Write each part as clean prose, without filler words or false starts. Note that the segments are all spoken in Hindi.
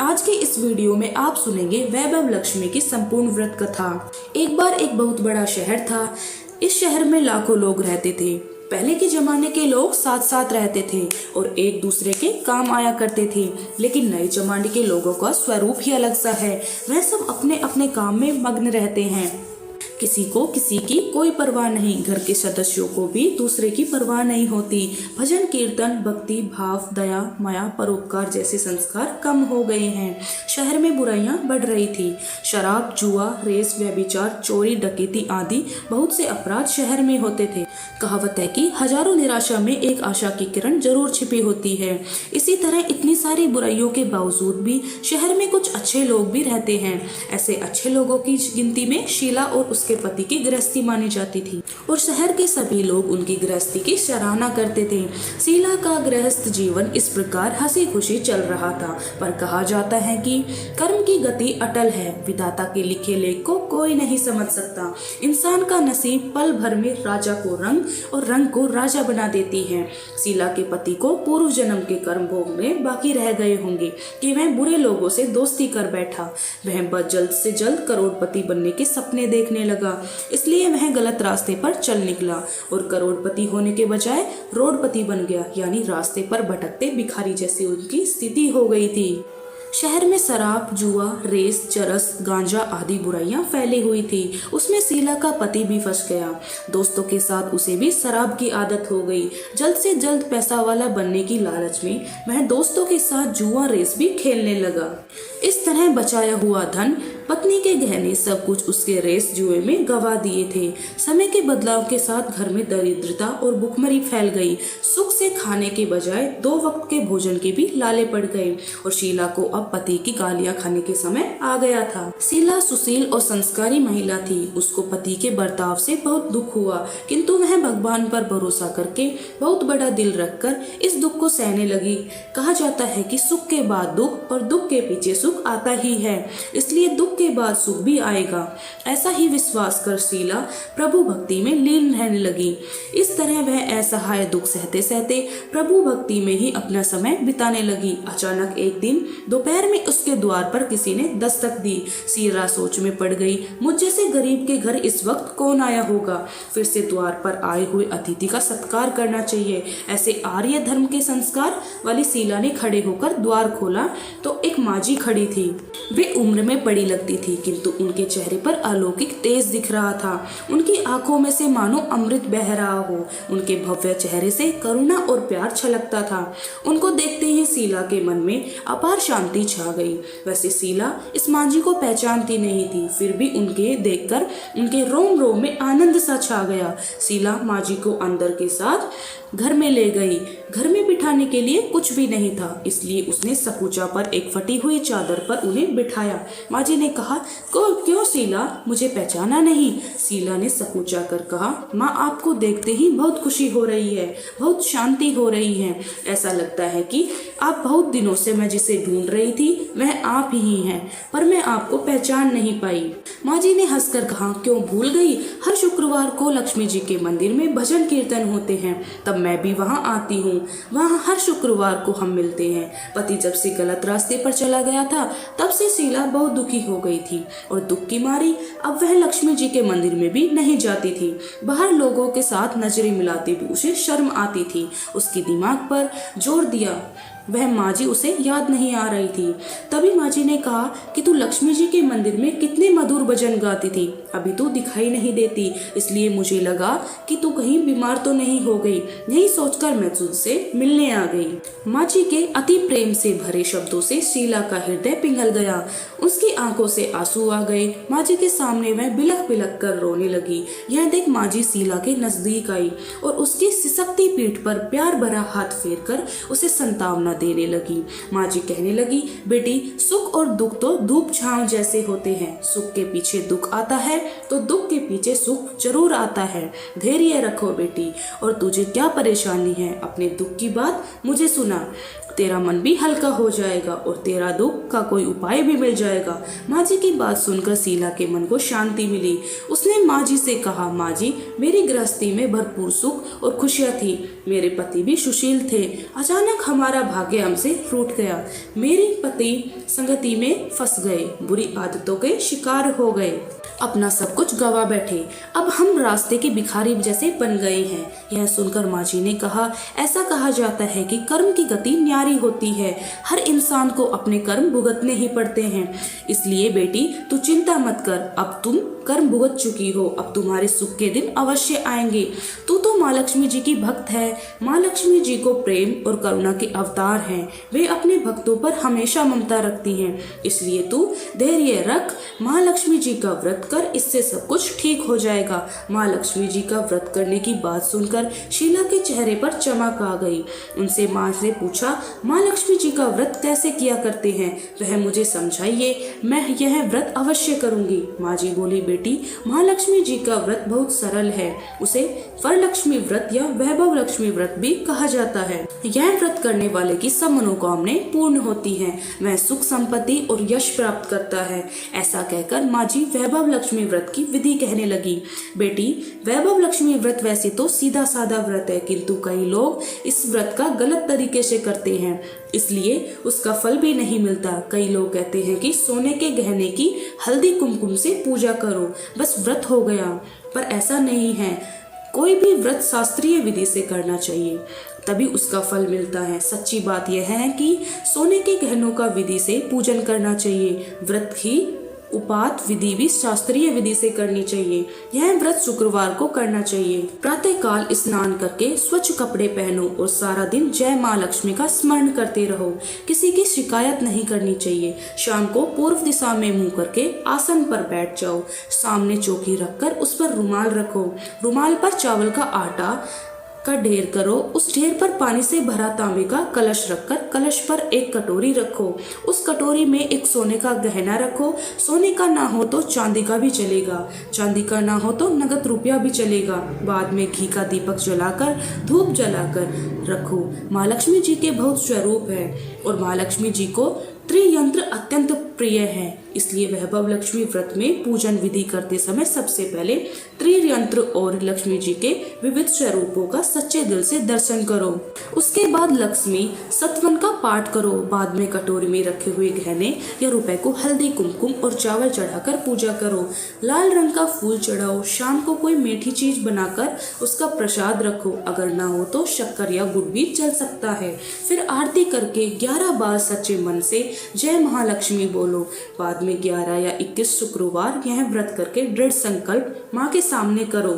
आज के इस वीडियो में आप सुनेंगे वैभव लक्ष्मी की संपूर्ण व्रत कथा। एक बार एक बहुत बड़ा शहर था। इस शहर में लाखों लोग रहते थे। पहले के जमाने के लोग साथ साथ रहते थे और एक दूसरे के काम आया करते थे, लेकिन नए जमाने के लोगों का स्वरूप ही अलग सा है। वह सब अपने अपने काम में मग्न रहते हैं। किसी को किसी की कोई परवाह नहीं। घर के सदस्यों को भी दूसरे की परवाह नहीं होती। भजन कीर्तन, भक्ति भाव, दया माया, परोपकार जैसे संस्कार कम हो गए हैं। शहर में बुराइयां बढ़ रही थी। शराब, जुआ, रेस, व्यभिचार, चोरी, डकैती आदि बहुत से अपराध शहर में होते थे। कहावत है कि हजारों निराशा में एक आशा की किरण जरूर छिपी होती है। इसी तरह इतनी सारी बुराइयों के बावजूद भी शहर में कुछ अच्छे लोग भी रहते हैं। ऐसे अच्छे लोगों की गिनती में शीला और उसके पति की गृहस्थी मानी जाती थी और शहर के सभी लोग उनकी गृहस्थी की सराहना करते थे। शीला का गृहस्थ जीवन इस प्रकार हंसी खुशी चल रहा था, पर कहा जाता है कि कर्म की गति अटल है। विधाता के लिखे लेख को कोई नहीं समझ सकता। इंसान का नसीब पल भर में राजा को रंग और रंग को राजा बना देती है। शीला के पति को पूर्व जन्म के कर्म भोगने बाकी रह गए होंगे कि वह बुरे लोगों से दोस्ती कर बैठा। वह बस जल्द से जल्द करोड़पति बनने के सपने देखने लगा, इसलिए वह गलत रास्ते पर चल निकला और करोड़पति होने के बजाय रोडपति बन गया, यानी रास्ते पर भटकते भिखारी जैसी उनकी स्थिति हो गई थी। शहर में शराब, जुआ, रेस, चरस, गांजा आदि बुराइयां फैली हुई थी। उसमें शीला का पति भी फंस गया। दोस्तों के साथ उसे भी शराब की आदत हो गई। जल्द से जल्द पैसा वाला बनने की लालच में वह दोस्तों के साथ जुआ रेस भी खेलने लगा। इस तरह बचाया हुआ धन, पत्नी के गहने, सब कुछ उसके रेस जुए में गवा दिए थे। समय के बदलाव के साथ घर में दरिद्रता और भुखमरी फैल गई। सुख से खाने के बजाय 2 वक्त के भोजन के भी लाले पड़ गए और शीला को अब पति की गालियां खाने के समय आ गया था। शीला सुशील और संस्कारी महिला थी। उसको पति के बर्ताव से बहुत दुख हुआ, किंतु वह भगवान पर भरोसा करके बहुत बड़ा दिल रखकर इस दुख को सहने लगी। कहा जाता है कि सुख के बाद दुख और दुख के पीछे सुख आता ही है, इसलिए दुख के बाद सुख भी आएगा। ऐसा ही विश्वास कर शीला प्रभु भक्ति में लीन रहने लगी। इस तरह वह असहाय दुख सहते सहते प्रभु भक्ति में ही अपना समय बिताने लगी। अचानक एक दिन दोपहर में उसके द्वार पर किसी ने दस्तक दी। शीला सोच में पड़ गई, मुझ जैसे गरीब के घर इस वक्त कौन आया होगा। फिर से द्वार पर आए हुए अतिथि का सत्कार करना चाहिए, ऐसे आर्य धर्म के संस्कार वाली शीला ने खड़े होकर द्वार खोला तो एक माजी खड़ी थी। वे उम्र में बड़ी लगती थी, किंतु उनके चेहरे पर अलौकिक तेज दिख रहा था। उनकी आंखों में से मानो अमृत बह रहा हो। उनके भव्य चेहरे से करुणा और प्यार छलकता था। उनको देखते ही शीला के मन में अपार शांति छा गई। वैसे शीला इस मांझी को पहचानती नहीं थी, फिर भी उनके देखकर उनके रोम रोम में आनंद सा छा गया। शीला मांझी को अंदर के साथ घर में ले गई। घर में बिठाने के लिए कुछ भी नहीं था, इसलिए उसने सकुचा पर एक फटी हुई चादर पर उन्हें बिठाया। मांझी ने कहा, क्यों शीला, मुझे पहचाना नहीं? शीला ने सकुचा कर कहा, माँ, आपको देखते ही बहुत खुशी हो रही है, बहुत शांति हो रही है। ऐसा लगता है कि आप बहुत दिनों से मैं जिसे ढूंढ रही थी वह आप ही हैं, पर मैं आपको पहचान नहीं पाई। मांझी ने हंसकर कहा, क्यों भूल गई? हर शुक्रवार को लक्ष्मी जी के मंदिर में भजन कीर्तन होते हैं, तब मैं भी वहाँ आती हूँ। वहाँ हर शुक्रवार को हम मिलते हैं। पति जब से गलत रास्ते पर चला गया था, तब से शीला बहुत दुखी हो गई थी और दुख की मारी अब वह लक्ष्मी जी के मंदिर में भी नहीं जाती थी। बाहर लोगों के साथ नजरें मिलाते भी उसे शर्म आती थी। उसके दिमाग पर जोर दिया, वह मांझी उसे याद नहीं आ रही थी। तभी मांझी ने कहा कि तू लक्ष्मी जी के मंदिर में कितने मधुर भजन गाती थी, अभी तू दिखाई नहीं देती, इसलिए मुझे लगा कि तू कहीं बीमार तो नहीं हो गई। यही सोचकर मैं तुझसे मिलने आ गई। मांझी के अति प्रेम से भरे शब्दों से शीला का हृदय पिघल गया। उसकी आंखों से आंसू आ गए। मांझी के सामने वह बिलख बिलख कर रोने लगी। यह देख मांझी शीला के नजदीक आई और उसकी सिसकती पीठ पर प्यार भरा हाथ फेर कर उसे संतावना देने लगी। मांझी कहने लगी, बेटी, सुख और दुख तो धूप छांव जैसे होते हैं। सुख के पीछे दुख आता है तो दुख के पीछे सुख जरूर आता है। धैर्य रखो बेटी, और तुझे क्या परेशानी है, अपने दुख की बात मुझे सुना। तेरा मन भी हल्का हो जाएगा और तेरा दुख का कोई उपाय भी मिल जाएगा। माँ जी की बात सुनकर शीला के मन को शांति मिली। उसने माँ जी से कहा, माँ जी, मेरी गृहस्थी में भरपूर सुख और खुशियाँ थी। मेरे पति भी सुशील थे। अचानक हमारा भाग्य हमसे रूठ गया। मेरे पति संगति में फंस गए, बुरी आदतों के शिकार हो गए, अपना सब कुछ गवा बैठे। अब हम रास्ते के भिखारी जैसे बन गए हैं। यह सुनकर माँ जी ने कहा, ऐसा कहा जाता है कि कर्म की गति न्यारी होती है। हर इंसान को अपने कर्म भुगतने ही पड़ते हैं। इसलिए बेटी, तू चिंता मत कर। अब तुम कर्म भुगत चुकी हो, अब तुम्हारे सुख के दिन अवश्य आएंगे। तू तो माँ लक्ष्मी जी की भक्त है। माँ लक्ष्मी जी को प्रेम और करुणा के अवतार हैं। वे अपने भक्तों पर हमेशा ममता रखती हैं। इसलिए तू धैर्य रख, माँ लक्ष्मी जी का व्रत कर, इससे सब कुछ ठीक हो जाएगा। माँ लक्ष्मी जी का व्रत करने की बात सुनकर शीला के चेहरे पर चमक आ गई। उनसे माँ से पूछा, माँ लक्ष्मी जी का व्रत कैसे किया करते हैं, वह मुझे समझाइए, मैं यह व्रत अवश्य करूंगी। माँ जी बोली, बेटी, माँ लक्ष्मी जी का व्रत बहुत सरल है। उसे वरलक्ष्मी व्रत या वैभव लक्ष्मी व्रत भी कहा जाता है। यह व्रत करने वाले की सब मनोकामनाएं पूर्ण होती हैं। वह सुख संपत्ति और यश प्राप्त करता है। ऐसा कहकर माँ जी वैभव लक्ष्मी व्रत की विधि कहने लगी। बेटी, वैभव लक्ष्मी व्रत वैसे तो सीधा साधा व्रत है, किंतु कई लोग इस व्रत का गलत तरीके से करते हैं, इसलिए उसका फल भी नहीं मिलता। कई लोग कहते हैं कि सोने के गहने की हल्दी कुमकुम से पूजा करो, बस व्रत हो गया, पर ऐसा नहीं है। कोई भी व्रत शास्त्रीय विधि से करना चाहिए, तभी उसका फल मिलता है। सच्ची बात यह है कि सोने के गहनों का विधि से पूजन करना चाहिए। व्रत की उपात विधि भी शास्त्रीय विधि से करनी चाहिए। यह व्रत शुक्रवार को करना चाहिए। प्रातः काल स्नान करके स्वच्छ कपड़े पहनो और सारा दिन जय माँ लक्ष्मी का स्मरण करते रहो। किसी की शिकायत नहीं करनी चाहिए। शाम को पूर्व दिशा में मुंह करके आसन पर बैठ जाओ। सामने चौकी रखकर उस पर रुमाल रखो। रुमाल पर चावल का आटा का ढेर करो। उस ढेर पर पानी से भरा तांबे का कलश रखकर कलश पर एक कटोरी रखो। उस कटोरी में एक सोने का गहना रखो। सोने का ना हो तो चांदी का भी चलेगा, चांदी का ना हो तो नगद रुपया भी चलेगा। बाद में घी का दीपक जलाकर धूप जलाकर रखो। माँ लक्ष्मी जी के बहुत स्वरूप है और माँ लक्ष्मी जी को त्रियंत्र अत्यंत प्रिय है। इसलिए वैभव लक्ष्मी व्रत में पूजन विधि करते समय सबसे पहले त्रियंत्र और लक्ष्मी जी के विविध स्वरूपों का सच्चे दिल से दर्शन करो। उसके बाद लक्ष्मी सतवन का पाठ करो। बाद में कटोरी में रखे हुए गहने या रुपए को हल्दी कुमकुम और चावल चढ़ाकर पूजा करो। लाल रंग का फूल चढ़ाओ। शाम को कोई मीठी चीज बनाकर उसका प्रसाद रखो। अगर ना हो तो शक्कर या गुड़ भी चल सकता है। फिर आरती करके 11 बार सच्चे मन से जय महालक्ष्मी बोलो। बाद में 11 या 21 शुक्रवार यह व्रत करके दृढ़ संकल्प माँ के सामने करो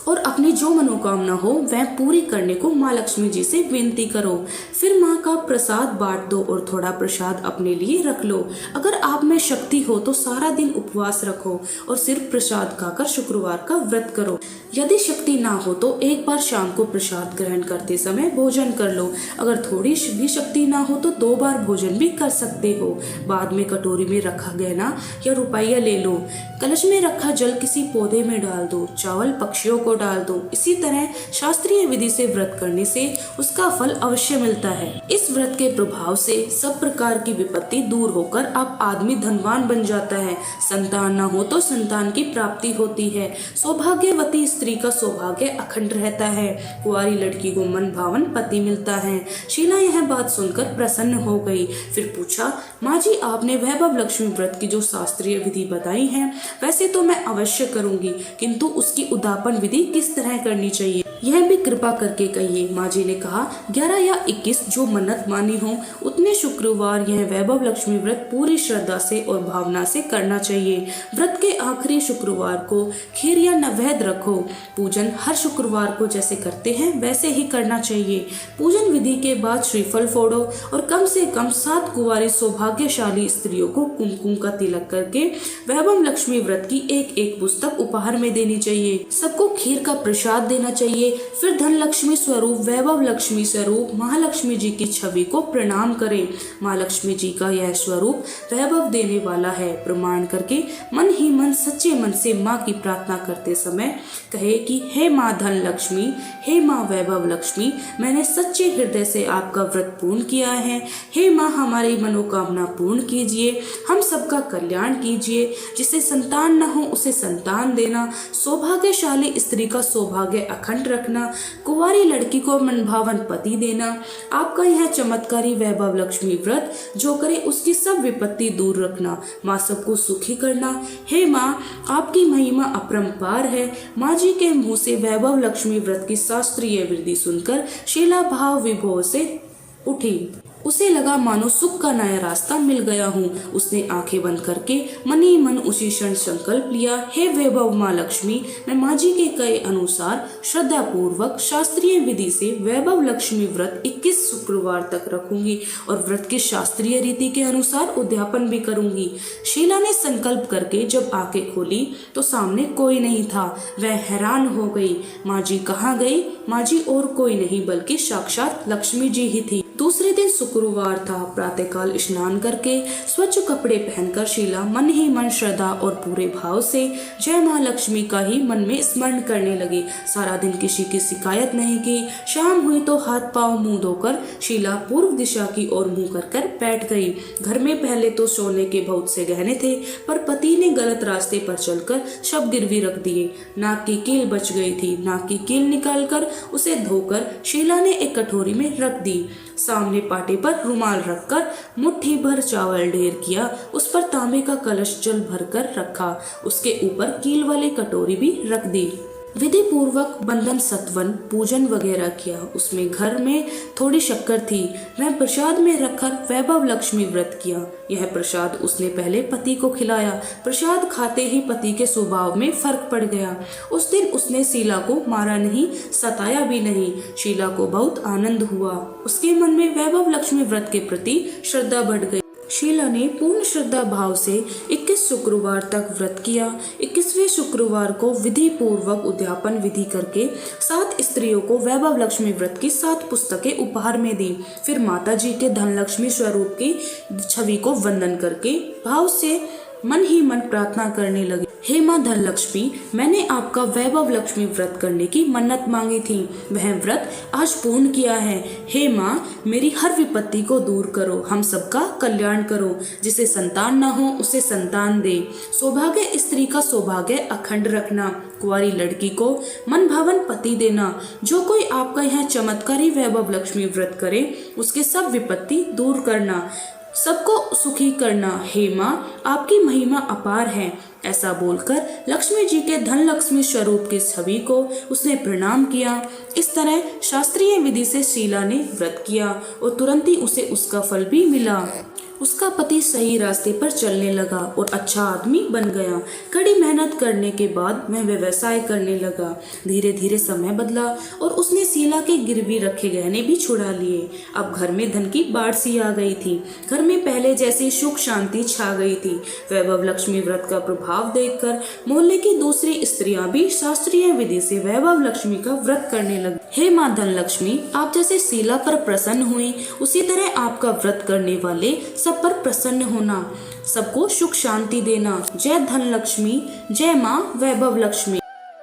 और अपनी जो मनोकामना हो वह पूरी करने को माँ लक्ष्मी जी से विनती करो। फिर माँ का प्रसाद बांट दो और थोड़ा प्रसाद अपने लिए रख लो। अगर आप में शक्ति हो तो सारा दिन उपवास रखो और सिर्फ प्रसाद खाकर शुक्रवार का व्रत करो। यदि शक्ति ना हो तो एक बार शाम को प्रसाद ग्रहण करते समय भोजन कर लो। अगर थोड़ी भी शक्ति ना हो तो 2 बार भोजन भी कर सकते हो। बाद में कटोरी में रखा गहना या रुपया ले लो। कलश में रखा जल किसी पौधे में डाल दो। चावल पक्षियों को डाल दो। इसी तरह शास्त्रीय विधि से व्रत करने से उसका फल अवश्य मिलता है। इस व्रत के प्रभाव से सब प्रकार की विपत्ति दूर होकर आप आदमी धनवान बन जाता है। संतान न हो तो संतान की प्राप्ति होती है। सौभाग्यवती स्त्री का सौभाग्य अखंड रहता है। कुंवारी लड़की को मन भावन पति मिलता है। शीला यह बात सुनकर प्रसन्न हो गई। फिर पूछा, माँ जी, आपने वैभव लक्ष्मी व्रत की जो शास्त्रीय विधि बताई है वैसे तो मैं अवश्य करूंगी, किंतु उसकी उद्यापन विधि किस तरह करनी चाहिए यह भी कृपा करके कहिए। माँ जी ने कहा, 11 या 21 जो मन्नत मानी हो उतने शुक्रवार यह वैभव लक्ष्मी व्रत पूरी श्रद्धा से और भावना से करना चाहिए। व्रत के आखिरी शुक्रवार को खीर या नैवेद्य रखो। पूजन हर शुक्रवार को जैसे करते हैं वैसे ही करना चाहिए। पूजन विधि के बाद श्रीफल फोड़ो और कम से कम 7 कुंवारी सौभाग्यशाली स्त्रियों को कुमकुम का तिलक करके वैभव लक्ष्मी व्रत की एक पुस्तक उपहार में देनी चाहिए। सबको खीर का प्रसाद देना चाहिए करके फिर धनलक्ष्मी स्वरूप वैभव लक्ष्मी स्वरूप महालक्ष्मी जी की छवि को प्रणाम करें। माँ लक्ष्मी जी का यह स्वरूप वैभव देने वाला है। प्रमाण करके मन ही मन सच्चे मन से माँ की प्रार्थना करते समय कहे कि हे माँ धन लक्ष्मी, हे माँ वैभव लक्ष्मी, मैंने सच्चे हृदय से आपका व्रत पूर्ण किया है। हे माँ हमारी मनोकामना पूर्ण कीजिए, हम सबका कल्याण कीजिए। जिसे संतान न हो उसे संतान देना, सौभाग्यशाली स्त्री का सौभाग्य अखंड रखना, कुंवारी लड़की को मनभावन पति देना। आपका यह चमत्कारी वैभव लक्ष्मी व्रत जो करे उसकी सब विपत्ति दूर रखना, माँ सबको सुखी करना। हे माँ आपकी महिमा अपरंपार है। माँ जी के मुंह से वैभव लक्ष्मी व्रत की शास्त्रीय विधि सुनकर शीला भाव विभोर से उठी। उसे लगा मानो सुख का नया रास्ता मिल गया हूँ। उसने आंखें बंद करके मन ही मन उसी क्षण संकल्प लिया, हे वैभव माँ लक्ष्मी, मैं माँ जी के कहे अनुसार श्रद्धा पूर्वक शास्त्रीय विधि से वैभव लक्ष्मी व्रत 21 शुक्रवार तक रखूंगी और व्रत की शास्त्रीय रीति के अनुसार उद्यापन भी करूंगी। शीला ने संकल्प करके जब आंखें खोली तो सामने कोई नहीं था। वह हैरान हो गई। माँ जी कहाँ गई? माँ जी और कोई नहीं बल्कि साक्षात लक्ष्मी जी ही थी। दूसरे दिन शुक्रवार था। प्रातःकाल स्नान करके स्वच्छ कपड़े पहनकर शीला मन ही मन श्रद्धा और पूरे भाव से जय माँ लक्ष्मी का ही मन में स्मरण करने लगी। सारा दिन किसी की शिकायत नहीं की। शाम हुई तो हाथ पांव मुंह धोकर शीला पूर्व दिशा की ओर मुंह कर बैठ गई। घर में पहले तो सोने के बहुत से गहने थे, पर पति ने गलत रास्ते पर चलकर सब गिरवी रख दिए। नाक की कील बच गई थी। नाक की कील निकालकर उसे धोकर शीला ने एक कटोरी में रख दी। सामने पाटे पर रुमाल रखकर मुट्ठी भर चावल ढेर किया। उस पर तांबे का कलश जल भरकर रखा। उसके ऊपर कील वाली कटोरी भी रख दी। विधि पूर्वक बंधन सत्वन पूजन वगैरह किया। उसमें घर में थोड़ी शक्कर थी। वह प्रसाद में रखकर वैभव लक्ष्मी व्रत किया। यह प्रसाद उसने पहले पति को खिलाया। प्रसाद खाते ही पति के स्वभाव में फर्क पड़ गया। उस दिन उसने शीला को मारा नहीं, सताया भी नहीं। शीला को बहुत आनंद हुआ। उसके मन में वैभव लक्ष्मी व्रत के प्रति श्रद्धा बढ़ गई। शीला ने पूर्ण श्रद्धा भाव से 21 शुक्रवार तक व्रत किया। 21वें शुक्रवार को विधि पूर्वक उद्यापन विधि करके 7 स्त्रियों को वैभव लक्ष्मी व्रत की 7 पुस्तकें उपहार में दी। फिर माता जी के धनलक्ष्मी स्वरूप की छवि को वंदन करके भाव से मन ही मन प्रार्थना करने लगी, हे माँ धनलक्ष्मी, मैंने आपका वैभव लक्ष्मी व्रत करने की मन्नत मांगी थी। वह व्रत आज पूर्ण किया है। हे माँ मेरी हर विपत्ति को दूर करो, हम सबका कल्याण करो। जिसे संतान न हो उसे संतान दे, सौभाग्य स्त्री का सौभाग्य अखंड रखना, कुंवारी लड़की को मन भावन पति देना। जो कोई आपका यह चमत्कारी वैभव लक्ष्मी व्रत करे उसके सब विपत्ति दूर करना, सबको सुखी करना। हे माँ आपकी महिमा अपार है। ऐसा बोलकर लक्ष्मी जी के धन लक्ष्मी स्वरूप की छवि को उसने प्रणाम किया। इस तरह शास्त्रीय विधि से शीला ने व्रत किया और तुरंत ही उसे उसका फल भी मिला। उसका पति सही रास्ते पर चलने लगा और अच्छा आदमी बन गया। कड़ी मेहनत करने के बाद वह व्यवसाय करने लगा। धीरे धीरे समय बदला और उसने शीला के गिरवी रखे गहने भी छुड़ा लिए। अब घर में धन की बाढ़ सी आ गई थी। घर में पहले जैसी सुख शांति छा गई थी। वैभव लक्ष्मी व्रत का प्रभाव देखकर मोहल्ले की दूसरी स्त्रियां भी शास्त्रीय विधि से वैभव लक्ष्मी का व्रत करने लगी। हे माँ धन लक्ष्मी, आप जैसे शीला पर प्रसन्न हुई उसी तरह आपका व्रत करने वाले सब पर प्रसन्न होना, सबको सुख शांति देना। जय धन लक्ष्मी, जय माँ वैभव लक्ष्मी।